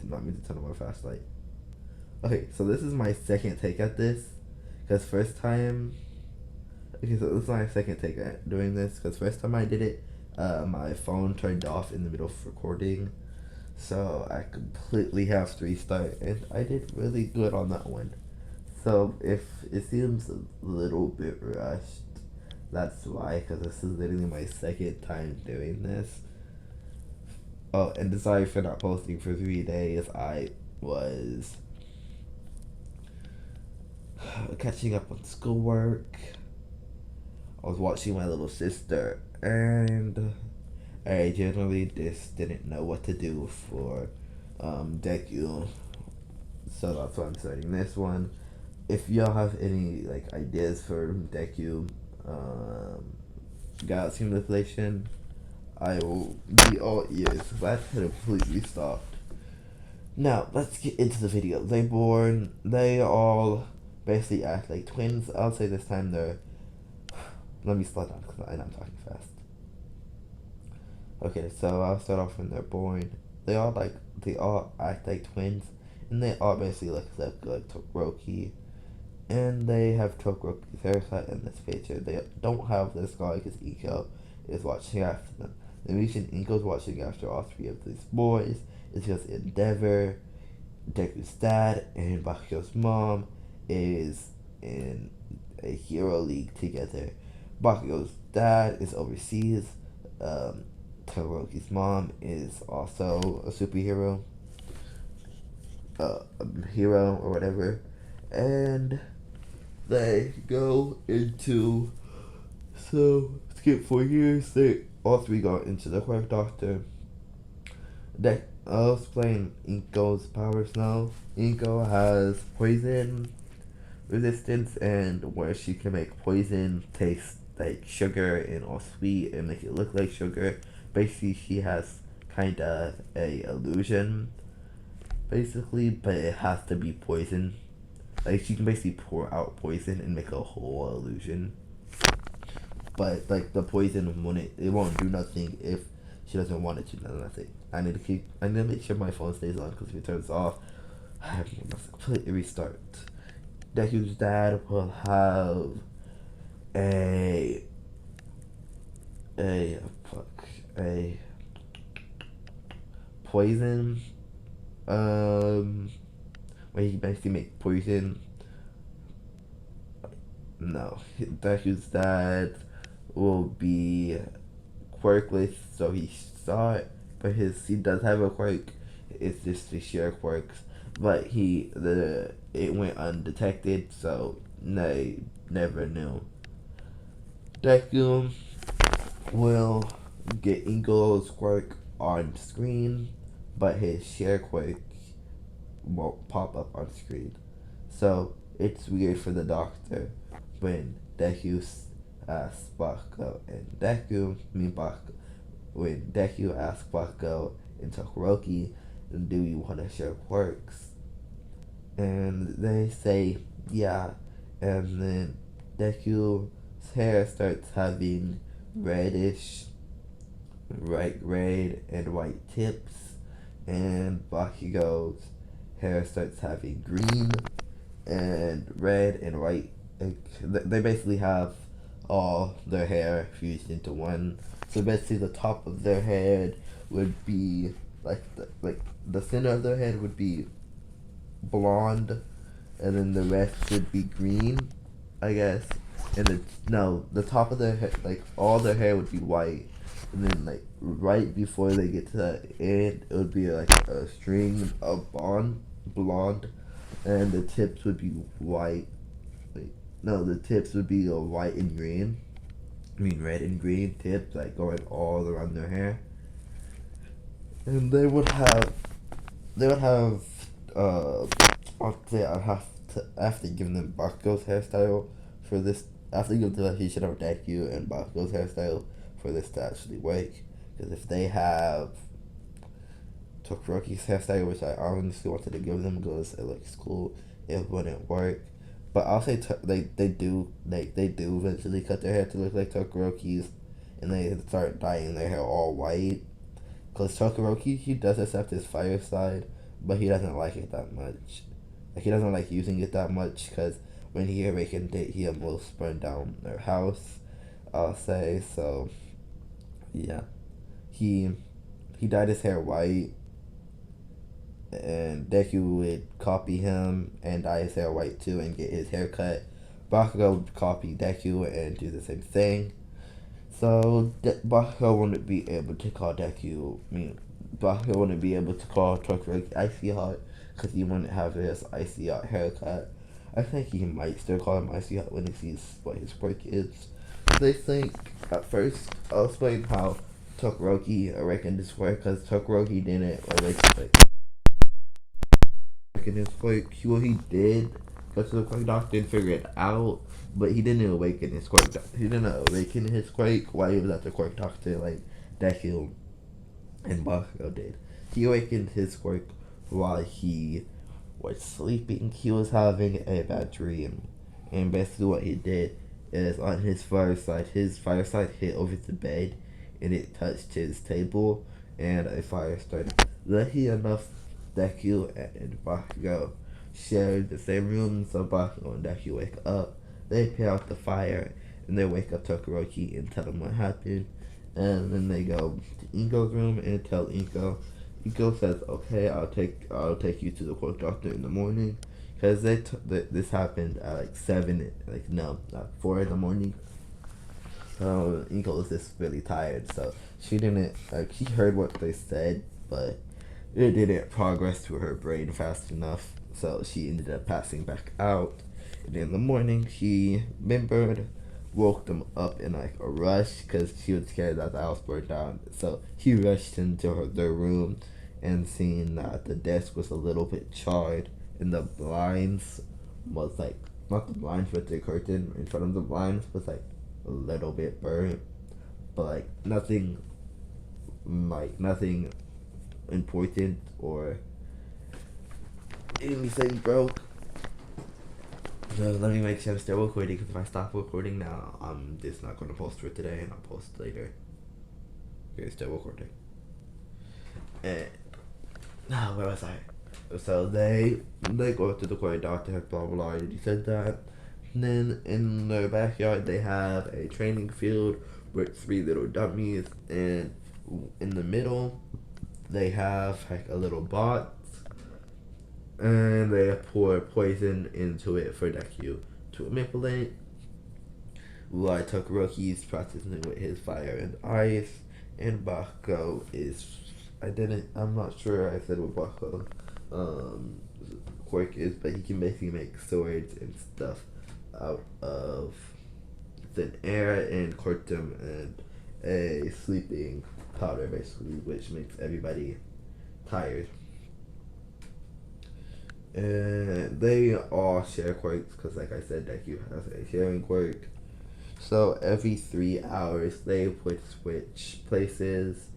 did not mean to turn on my flashlight. Okay, so this is my second take at this. Because first time... Okay, so this is my second take at doing this. Because first time I did it, my phone turned off in the middle of recording. So I completely have to restart. And I did really good on that one. So if it seems a little bit rushed, that's why. Because this is literally my second time doing this. Oh, and sorry for not posting for 3 days. I was catching up on schoolwork. I was watching my little sister, and I generally just didn't know what to do for deku. So that's why I'm starting this one. If y'all have any like ideas for deku galaxy manipulation, I will be all ears. That completely stopped. Now, let's get into the video. They all basically act like twins. I'll say this time they're... Let me slow down because I'm talking fast. Okay, so I'll start off when they're born. They all act like twins, and they all basically look like Todoroki. And they have Todoroki's haircut in this picture. They don't have this guy because Iko is watching after them. The reason Inko's watching after all three of these boys is because Endeavor, Deku's dad, and Bakugo's mom is in a hero league together. Bakugo's dad is overseas. Todoroki's mom is also a superhero, hero or whatever, and they go into... So skip 4 years. They all three got into the Quack Doctor. I'll explain Inko's powers now. Inko has poison resistance, and where she can make poison taste like sugar and all sweet and make it look like sugar. Basically, she has kind of a illusion, basically, but it has to be poison. Like, she can basically pour out poison and make a whole illusion. But like the poison won't do nothing if she doesn't want it to do nothing. I need to make sure my phone stays on, because if it turns off, I must completely restart. Deku's dad will have a poison, where he basically make poison. No, Deku's dad will be quirkless, so he saw it, but he does have a quirk. It's just the sheer quirks, but it went undetected, so they never knew. Deku will get Ingo's quirk on screen, but his share quirk won't pop up on screen. So it's weird for the doctor when Deku asks Bakugo when Deku asks Bakugo and Todoroki, do you want to share quirks? And they say yeah, and then Deku's hair starts having red and white tips, and Bakugo's hair starts having green and red and white. They basically have all their hair fused into one. So basically, the top of their head would be like the center of their head would be blonde, and then the rest would be green, I guess. And the top of their head, like all their hair would be white, and then like right before they get to the end, it would be like a string of blonde, and the tips would be white. The tips would be white and green. I mean red and green tips, like going all around their hair. And they would have after giving them Bakugo's hairstyle for this, after giving them he should have Deku and Bakugo's hairstyle for this to actually work. Because if they have Todoroki's hairstyle, which I honestly wanted to give them because it looks cool, it wouldn't work. But I'll say they do eventually cut their hair to look like Todoroki's, and they start dyeing their hair all white. Because Todoroki, he does accept his fire side, but he doesn't like it that much. Like he doesn't like using it that much because when he awakened it, he almost burned down their house. I'll say so. Yeah, he he dyed his hair white, and Deku would copy him and dye his hair white too and get his hair cut. Bakugo would copy Deku and do the same thing. So Bakugo wouldn't be able to call Deku. I mean, Bakugo wouldn't be able to call Todoroki Icy Hot because he wouldn't have his Icy Hot haircut. I think he might still call him Icy Hot when he sees what his quirk is. They think at first I'll explain how Todoroki awakened his quirk because Todoroki didn't awaken his quirk. Well, he did go to the quirk doctor and figure it out, but he didn't awaken his quirk. He didn't awaken his quirk while he was at the quirk doctor like Deku and Bakugo did. He awakened his quirk while he was sleeping. He was having a bad dream, and basically what he did is on his fireside hit over the bed, and it touched his table, and a fire started. Lucky enough, Deku and Bakugo shared the same room, so Bakugo and Deku wake up. They put out the fire, and they wake up Todoroki and tell him what happened. And then they go to Inko's room and tell Inko. Inko says, "Okay, I'll take you to the court doctor in the morning," because this happened at like 7, like no, not 4 in the morning. So Inko was just really tired, so she didn't like. She heard what they said, but it didn't progress to her brain fast enough, so she ended up passing back out. And in the morning, she remembered, woke them up in like a rush because she was scared that the house burned down. So he rushed into their room and seen that the desk was a little bit charred and the blinds was like, not the blinds but the curtain in front of the blinds was like a little bit burnt, but like nothing important or anything broke. So let me make sure I'm still recording, because if I stop recording now, I'm just not going to post for today, and I'll post later. Okay, still recording. And where was I? So they go to the court doctor, blah blah blah. He said that. And then in their backyard, they have a training field with 3 little dummies, and in the middle, they have like a little box, and they pour poison into it for Deku to manipulate. While Todoroki's practicing with his fire and ice, and Bakugo is I'm not sure I said what Bakugo quirk is, but he can basically make swords and stuff out of thin air and cortum and a sleeping powder, basically, which makes everybody tired. And they all share quirks because, like I said, Deku has a sharing quirk. So every 3 hours, they would switch places,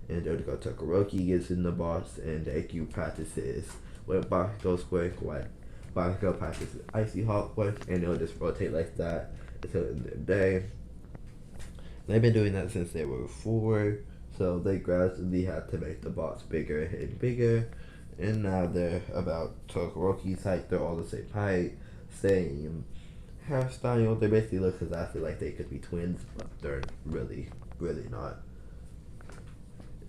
and they'll go Todoroki gets in the box, and Deku practices with Bakugo's quirk, what Bakugo practices Icy Hot quirk, and they'll just rotate like that until the end of the day. They've been doing that since they were 4, so they gradually had to make the box bigger and bigger. And now they're about Todoroki's height. They're all the same height, same hairstyle. They basically look exactly like they could be twins, but they're really, really not.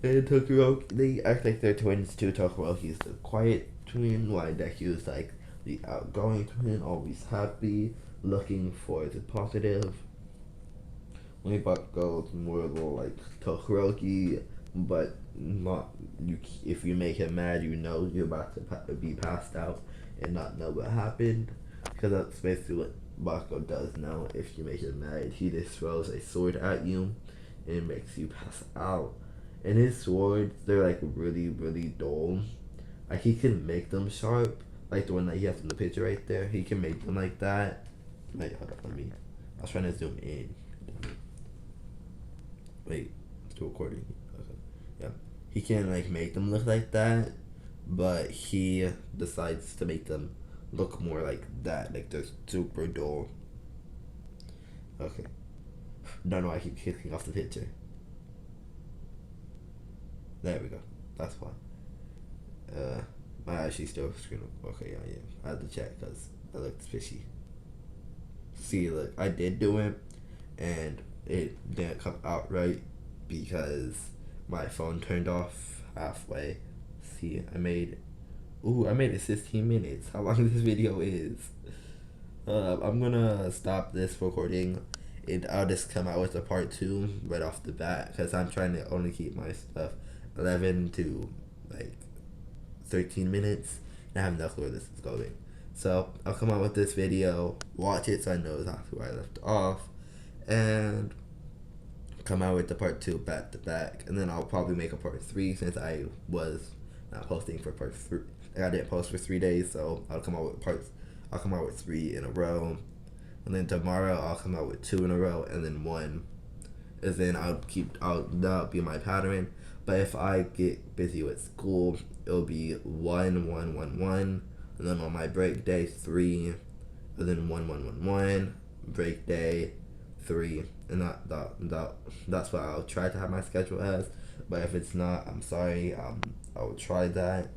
And Todoroki, they act like they're twins too. Todoroki's the quiet twin, while Deku's like the outgoing twin, always happy, looking for the positive. Bakugo's more like Todoroki, but not you. If you make him mad, you know you're about to be passed out and not know what happened, because that's basically what Bakugo does now. If you make him mad, he just throws a sword at you and makes you pass out. And his swords, they're like really, really dull. Like he can make them sharp, like the one that he has in the picture right there. He can make them like that. Wait, hold up, I was trying to zoom in. Wait, still recording. Okay. Yeah. He can like make them look like that, but he decides to make them look more like that. Like they're super dull. Okay. Don't know why I keep kicking off the picture. There we go. That's why. I actually still screen. Okay, yeah. I had to check because it looked fishy. See, look, I did do it, and it didn't come out right because my phone turned off halfway. See, I made it 16 minutes. How long this video is? I'm gonna stop this recording, and I'll just come out with a part 2 right off the bat because I'm trying to only keep my stuff 11 to like 13 minutes, and I have no clue where this is going. So I'll come out with this video, watch it so I know exactly where I left off, and come out with the part 2 back to back, and then I'll probably make a part 3 since I was not posting for part 3. I didn't post for 3 days, so I'll come out with parts. I'll come out with 3 in a row, and then tomorrow I'll come out with 2 in a row, and then 1. And then that'll be my pattern. But if I get busy with school, it'll be 1, 1, 1, 1, and then on my break day 3, and then 1, 1, 1, 1, break day 3, and that's what I'll try to have my schedule as. But if it's not, I'm sorry. I will try that.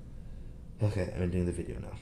Okay, I'm doing the video now.